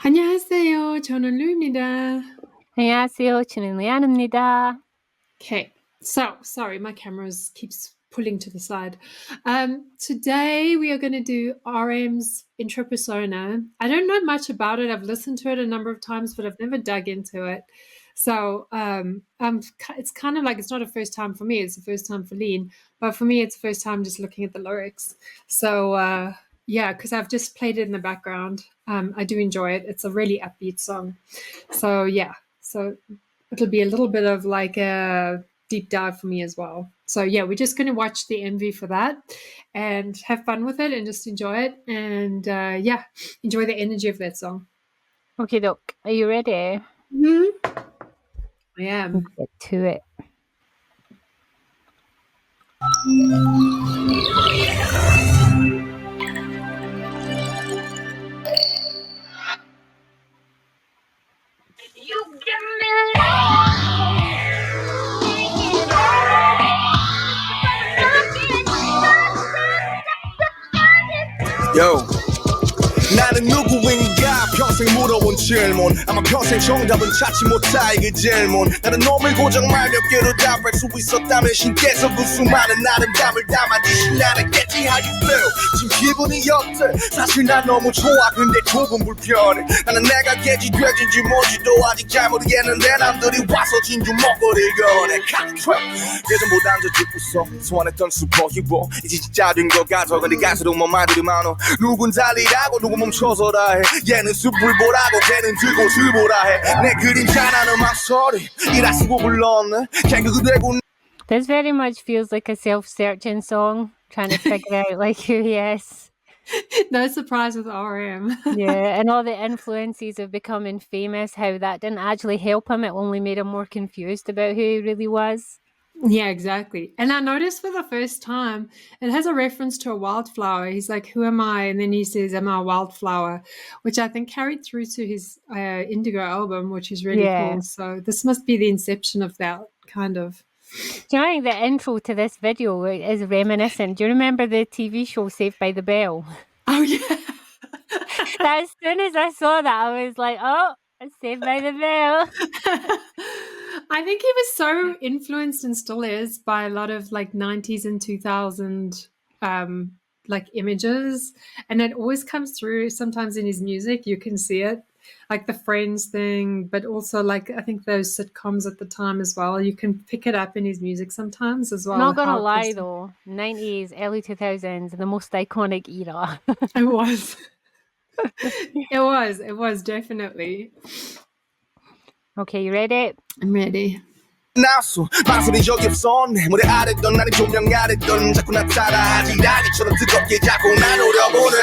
안녕하세요. 저는 루입니다. 안녕하세요. 저는 레안입니다. Okay, so sorry, my camera keeps pulling to the side. Today we are going to do RM's intro persona. I don't know much about it. I've listened to it a number of times, but I've never dug into it. So it's kind of like it's not a first time for me. It's the first time for Lean, but for me, it's the first time just looking at the lyrics. So yeah, because I've just played it in the background. I do enjoy it. It's a really upbeat song. So yeah, so it'll be a little bit of like a deep dive for me as well. So yeah, we're just going to watch the MV for that and have fun with it and just enjoy it and yeah, enjoy the energy of that song. Okay, doc. Are you ready? I am. Let's get to it. Yo, 나는 누구인가 평생 물어본 질문 아마 평생 정답은 찾지 못할 그 질문 나는 놈을 고정 말 몇 개로 답할 수 있었다면 신께서 그 수많은 아름다움을 담아주신 나랬겠지. How you feel? 지금 기분이 어때? 사실 난 너무 좋아 근데 조금 불편해. 나는 내가 개지 돼지인지 뭔지도 아직 잘 모르겠는데 남들이 와서 진주 먹거리를 거네. 예전보단 더 짓고서 소원했던 슈퍼히로 이제 진짜 된 것 같아. 근데 갈수록 뭐 말들이 많어. 누군 달리라고 누구 멈춰서라 해. 얘는 숲을 보라고 걔는 들고 들보라 해. 내 그림자라는 막소리 이라 쓰고 불렀네. 캥거루 되고. This very much feels like a self-searching song, trying to figure out like who he is. No surprise with RM. Yeah, and all the influences of becoming famous, how that didn't actually help him. It only made him more confused about who he really was. Yeah, exactly. And I noticed for the first time, it has a reference to a wildflower. He's like, who am I? And then he says, am I a wildflower? Which I think carried through to his Indigo album, which is really cool. So this must be the inception of that kind of. Do you know, the intro to this video is reminiscent. Do you remember the TV show Saved by the Bell? Oh, yeah. As soon as I saw that, I was like, oh, Saved by the Bell. I think he was so influenced and still is by a lot of like 90s and 2000 like images. And it always comes through sometimes in his music. You can see it. Like the Friends thing, but also like I think those sitcoms at the time as well. You can pick it up in his music sometimes as well. Not gonna lie though, 90s, early 2000s, the most iconic era. It was. It was definitely. Okay, you ready? I'm ready. 나수 망설인 적이 없었네. 모래 아랬던 나는 조명 아랬던 자꾸 나타나지 라기처럼 뜨겁게 자꾸 날 노려보네.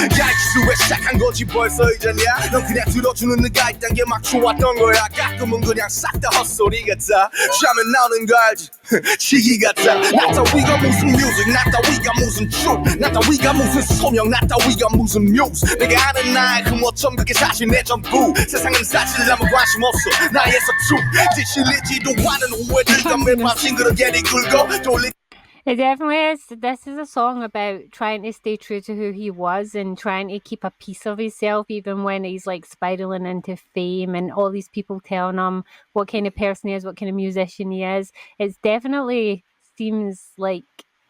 야기수에 시작한 거지 벌써 이전이야. 넌 그냥 들어주는 네가 있단 게 막 좋았던 거야. 가끔은 그냥 싹 다 헛소리 같아. 쉬면 나오는 거 알지? 시기 같아. 나 따위가 무슨 뮤직 나 따위가 무슨 춤 나 따위가 무슨 소명 나 따위가 무슨 뮤즈. 내가 아는 나의 그 모점 그게 사실 내 전부. 세상은 사실 아무 관심 없어 나의 서춤 지실리지도 않아. It definitely is. This is a song about trying to stay true to who he was and trying to keep a piece of himself even when he's like spiraling into fame and all these people telling him what kind of person he is, what kind of musician he is. It definitely seems like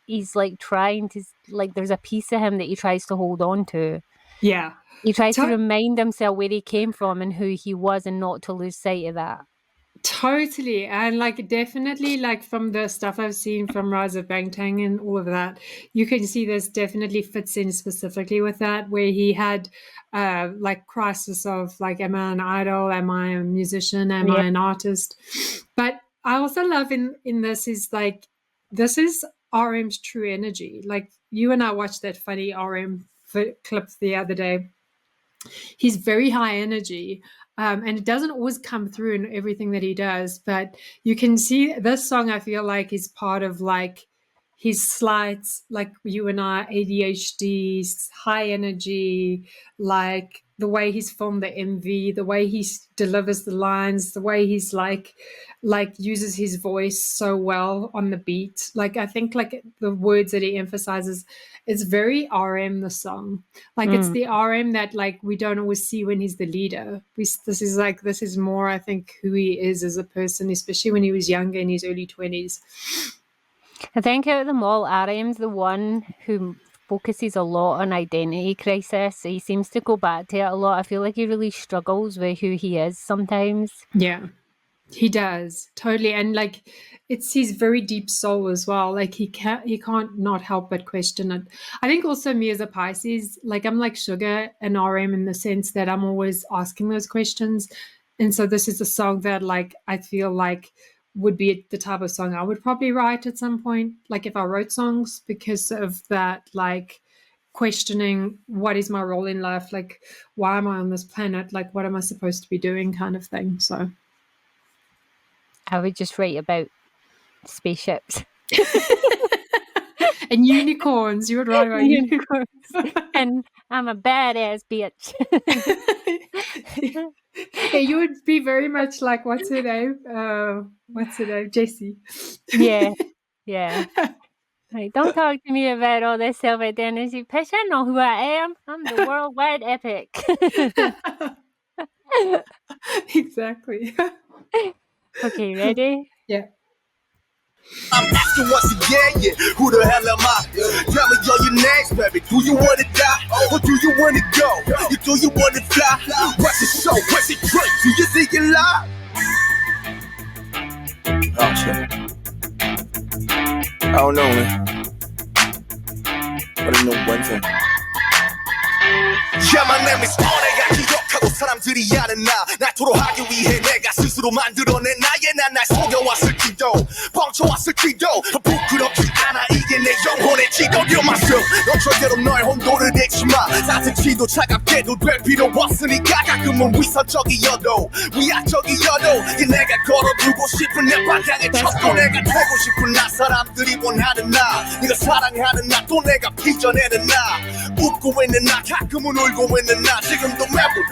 he's like trying to, like there's a piece of him that he tries to hold on to. Yeah. He tries to remind himself where he came from and who he was and not to lose sight of that. Totally. And like definitely like from the stuff I've seen from Rise of Bangtan and all of that, you can see this definitely fits in specifically with that, where he had like crisis of like, am I an idol? Am I a musician? Am I an artist? But I also love in this is like, this is RM's true energy. Like you and I watched that funny RM clip the other day. He's very high energy. And it doesn't always come through in everything that he does, but you can see this song, I feel like, is part of like his slight, like you and I, ADHD, high energy, like the way he's filmed the MV, the way he delivers the lines, the way he's like uses his voice so well on the beat. Like I think like the words that he emphasizes, it's very RM, the song. Like it's the RM that like we don't always see when he's the leader. This is more, I think, who he is as a person, especially when he was younger in his early 20s. I think out of them all, RM's the one who focuses a lot on identity crisis. He seems to go back to it a lot. I feel like he really struggles with who he is sometimes. Yeah, he does, totally. And like it's his very deep soul as well. Like he can't not help but question it. I think also me as a Pisces, like I'm like Sugar and RM in the sense that I'm always asking those questions. And so this is a song that like I feel like would be the type of song I would probably write at some point, like if I wrote songs, because of that like questioning, what is my role in life, like why am I on this planet, like what am I supposed to be doing, kind of thing. So I would just write about spaceships and unicorns. You would write about unicorns. And I'm a badass bitch. Yeah, you would be very much like, what's her name? Jessie. Yeah. Like, don't talk to me about all this self-identity. Pish, I know who I am. I'm the worldwide epic. Exactly. Okay, ready? Yeah. I'm asking once again, yeah, who the hell am I? Tell me all your names, baby. Do you wanna die? Or do you wanna go? Do you wanna fly? What's the show? What's the drink? Do you think you lie? Oh shit. I don't know, man. But I know one thing. Yeah, my name is 내가 기억하고 사람들이 아는 나 나토록 하기 위해 내가 스스로 만들어낸 나의 난 날 속여왔을지도 뻥쳐왔을지도 부끄럽지 않아 이게 내 영혼의 지도 You're myself 넌 절대로 너의 혼돈을 잃지 마 따뜻히도 차갑게도 될 필요 없으니까 가끔은 위선적이어도 위약적이어도 이 내가 걸어두고 싶은 내 방향에 쳤고 내가 되고 싶은 나 사람들이 원하는 나 네가 사랑하는 나 또 내가 빚어내는 나 웃고 있는 나 가끔은 울고 있는 나 지금도 매분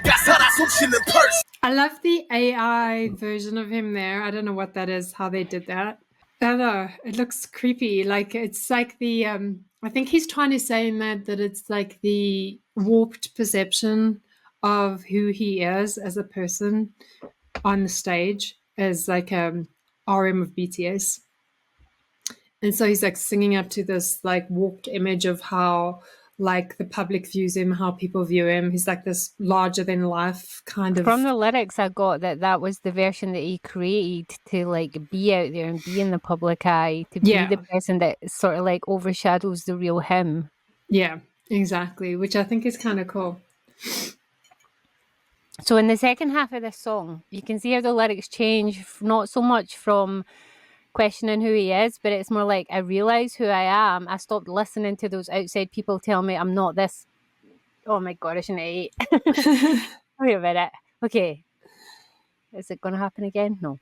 가사라 숨쉬는 pulse. I love the AI version of him there. I don't know what that is, how they did that. I don't know. It looks creepy. Like it's like the I think he's trying to say in that it's like the warped perception of who he is as a person on the stage as like RM of BTS. And so he's like singing up to this like warped image of how like the public views him, how people view him. He's like this larger than life kind of. From the lyrics I got that was the version that he created to like be out there and be in the public eye, to be the person that sort of like overshadows the real him. Yeah, exactly, which I think is kind of cool. So in the second half of this song, you can see how the lyrics change, not so much from questioning who he is, but it's more like, I realize who I am. I stopped listening to those outside people tell me I'm not this. Oh my God, I shouldn't eat. Wait a minute. Okay. Is it going to happen again? No.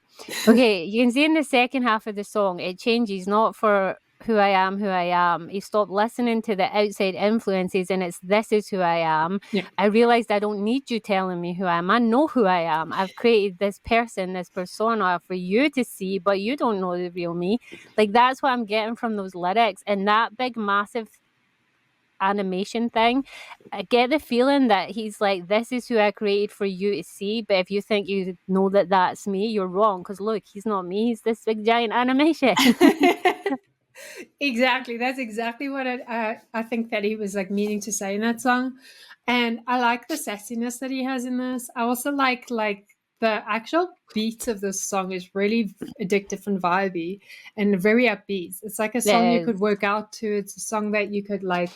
Okay, you can see in the second half of the song, it changes, not for who I am. He stopped listening to the outside influences and it's this is who I am. Yeah. I realized I don't need you telling me who I am. I know who I am. I've created this person, this persona for you to see, but you don't know the real me. Like that's what I'm getting from those lyrics and that big massive animation thing. I get the feeling that he's like, this is who I created for you to see, but if you think you know that that's me, you're wrong, because look, he's not me, he's this big giant animation. Exactly. That's exactly what I think that he was like meaning to say in that song. And I like the sassiness that he has in this. I also like the actual beat of this song is really addictive and vibey and very upbeat. It's like a song you could work out to. It's a song that you could like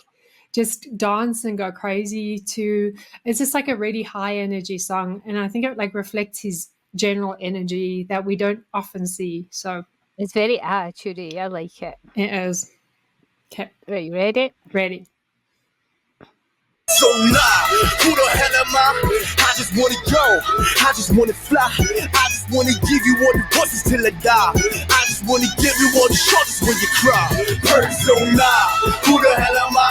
just dance and go crazy to. It's just like a really high energy song. And I think it like reflects his general energy that we don't often see. So it's very attitude-y. I like it. It is. Okay. Right, you ready? Ready. So nah, who the hell am I? I just wanna go, I just wanna fly. I just wanna give you all the voices till I die. I just wanna give you all the shoulders when you cry. Persona, who the hell am I?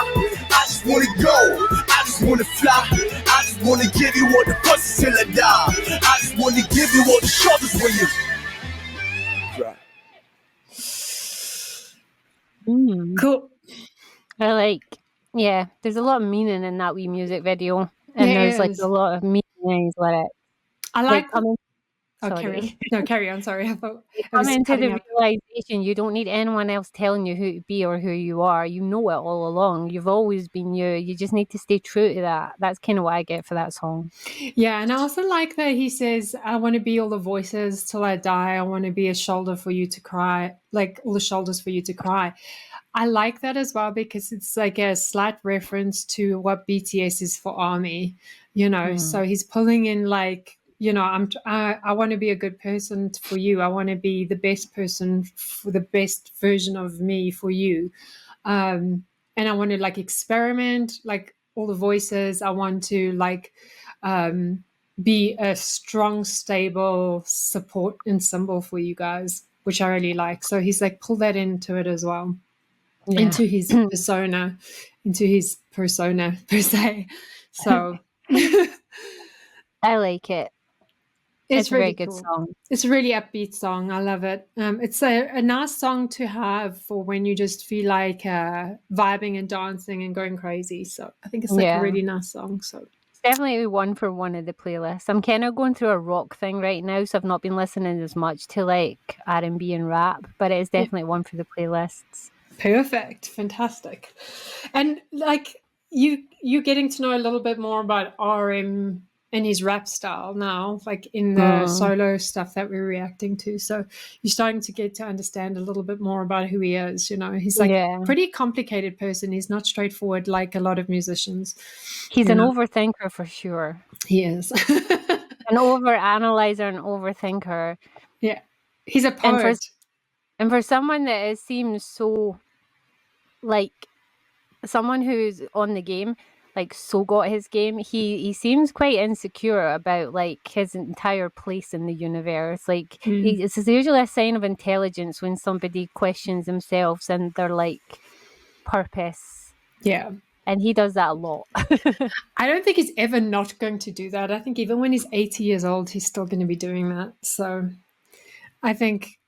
I just wanna go, I just wanna fly. I just wanna give you all the buses till I die. I just wanna give you all the shoulders when you cry. Cool. I like, yeah, there's a lot of meaning in that wee music video. And There there's like is. a lot of meaning in his lyrics. I like. Sorry. Carry on. No, carry on. Sorry, I thought You I was come into cutting the out. realization you don't need anyone else telling you who to be or who you are. You know it all along. You've always been you. You just need to stay true to that. That's kind of what I get for that song. Yeah, and I also like that he says, "I want to be all the voices till I die. I want to be a shoulder for you to cry, like all the shoulders for you to cry." I like that as well because it's like a slight reference to what BTS is for ARMY, you know. So he's pulling in like, you know, I want to be a good person for you. I want to be the best person for the best version of me for you, and I want to like experiment, like all the voices. I want to like be a strong, stable support and symbol for you guys, which I really like. So he's like pull that into it as well. Yeah. into his persona per se. So I like it. it's a really very good cool. song. It's a really upbeat song. I love it. It's a nice song to have for when you just feel like vibing and dancing and going crazy. So I think it's like a really nice song. So it's definitely one for one of the playlists. I'm kind of going through a rock thing right now, so I've not been listening as much to like R&B and rap, but it is definitely one for the playlists. Perfect. Fantastic. And like you getting to know a little bit more about RM and his rap style now, like in the solo stuff that we're reacting to. So you're starting to get to understand a little bit more about who he is. You know, he's like a pretty complicated person. He's not straightforward like a lot of musicians. He's an overthinker for sure. He is. An overanalyzer and overthinker. Yeah. He's a poet. And for someone that seems so like someone who's on the game, like so got his game, he seems quite insecure about like his entire place in the universe. Like it's usually a sign of intelligence when somebody questions themselves and their like purpose. Yeah. And he does that a lot. I don't think he's ever not going to do that. I think even when he's 80 years old, he's still going to be doing that. So I think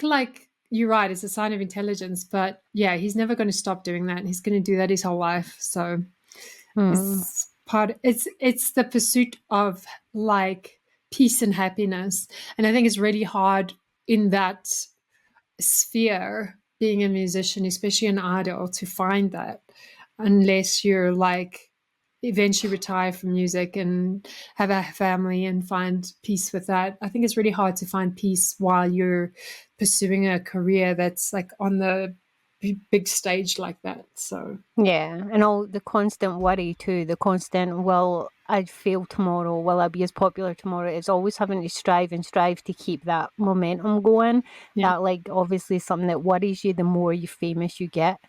like you're right, it's a sign of intelligence, but yeah, he's never going to stop doing that. He's going to do that his whole life. So it's the pursuit of like peace and happiness. And I think it's really hard in that sphere, being a musician, especially an idol, to find that unless you're like eventually retire from music and have a family and find peace with that. I think it's really hard to find peace while you're pursuing a career that's like on the big stage like that. So yeah, and all the constant worry too, the constant, will I fail tomorrow, will I be as popular tomorrow? It's always having to strive to keep that momentum going. That like obviously is something that worries you the more you famous you get.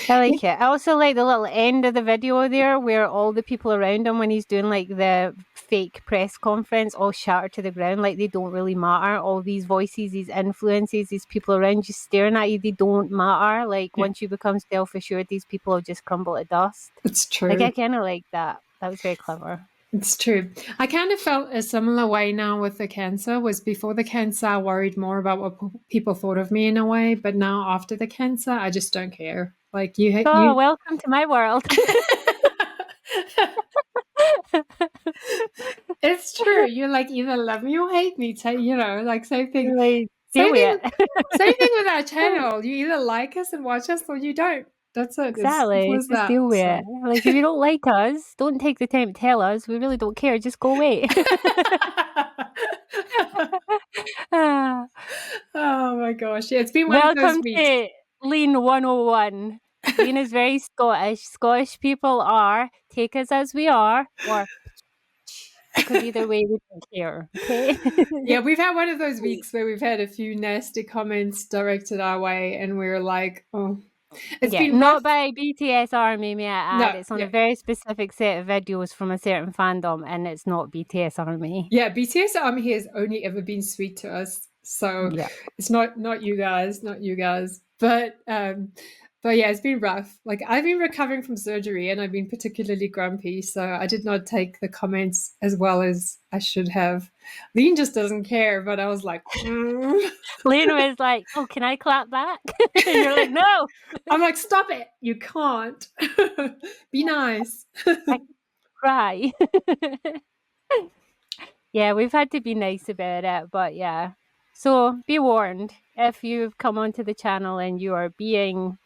I like it. I also like the little end of the video there where all the people around him when he's doing like the fake press conference all shatter to the ground, like they don't really matter. All these voices, these influences, these people around you staring at you, they don't matter. Like once you become self-assured, these people will just crumble to dust. It's true. Like I kind of like that. That was very clever. It's true. I kind of felt a similar way now with the cancer. Was before the cancer, I worried more about what people thought of me in a way, but now after the cancer, I just don't care. Like you welcome to my world. It's true. You like either love me or hate me. You know, like same thing. Like, same thing with our channel. You either like us and watch us or you don't. That's it. Exactly. Just deal with it. Like if you don't like us, don't take the time to tell us. We really don't care. Just go away. Oh my gosh. Yeah, it's been one of those weeks. Welcome to Lean 101. Lean is very Scottish. Scottish people are take us as we are, or because either way we don't care. Okay. Yeah, we've had one of those weeks where we've had a few nasty comments directed our way, and we're like, oh. It's been not by BTS Army, may I add. No, it's on a very specific set of videos from a certain fandom, and it's not BTS Army. Yeah, BTS Army has only ever been sweet to us. So it's not you guys, not you guys. But But yeah, it's been rough. Like I've been recovering from surgery and I've been particularly grumpy. So I did not take the comments as well as I should have. Lean just doesn't care, but I was like, Lena was like, "Oh, can I clap back?" And you're like, "No." I'm like, stop it. You can't. Be nice. I cry. Yeah, we've had to be nice about it, but yeah. So be warned, if you've come onto the channel and you are being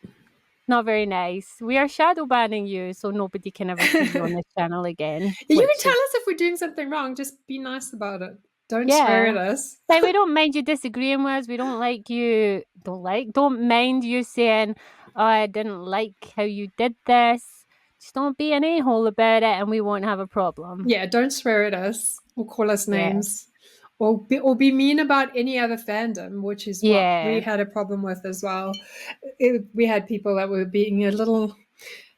not very nice, we are shadow banning you, so nobody can ever see you on this channel again. You which can tell is- us if we're doing something wrong. Just be nice about it. Don't swear yeah. at us. Like, we don't mind you disagreeing with us. We don't don't mind you saying, "Oh, I didn't like how you did this." Just don't be an a-hole about it and we won't have a problem. Yeah, don't swear at us or call us Yeah. names. Or be mean about any other fandom, which is what we had a problem with as well. We had people that were being a little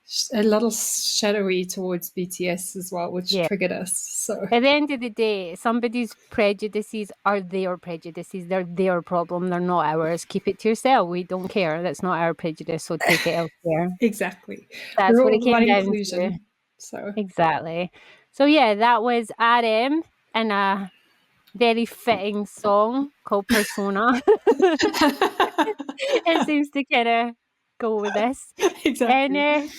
shadowy towards BTS as well, which Yeah. triggered us. So At the end of the day, somebody's prejudices are their prejudices. They're their problem. They're not ours. Keep it to yourself. We don't care. That's not our prejudice, so take it elsewhere. exactly, That's we're what all it came about down inclusion. to. So Exactly. So yeah, that was RM and a very fitting song called Persona. It seems to kind of go with this. exactly. And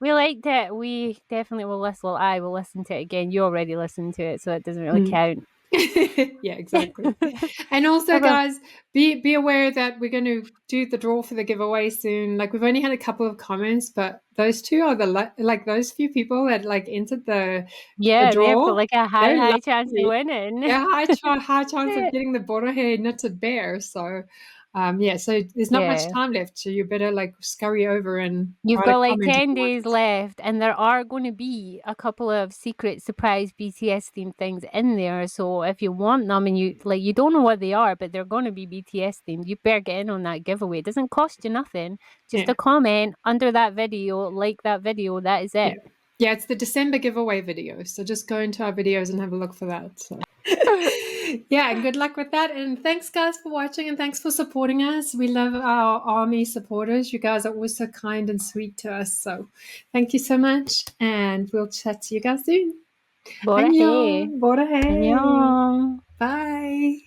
we liked it. We definitely will listen. Well, I will listen to it again. You already listened to it, so it doesn't really count. Yeah, exactly. And also, guys, be aware that we're going to do the draw for the giveaway soon. Like, we've only had a couple of comments, but those two are like those few people that like entered the Yeah, they've draw. got like a They're high chance lucky. of winning. Yeah, high chance of getting the Borohe knitted bear. So, yeah, so there's not much Yeah. time left. So you better like scurry over and You've write a got like comment if 10 you want. days left, and there are going to be a couple of secret surprise BTS themed things in there. So if you want them and you don't know what they are, but they're going to be BTS themed, you better get in on that giveaway. It doesn't cost you nothing. Just Yeah. a comment under that video, like that video. That is it. Yeah, it's the December giveaway video. So just go into our videos and have a look for that. So yeah, and good luck with that. And thanks, guys, for watching, and thanks for supporting us. We love our army supporters. You guys are always so kind and sweet to us. So thank you so much, and we'll chat to you guys soon. Bora Annyeong. Bora hey. Annyeong. Bye.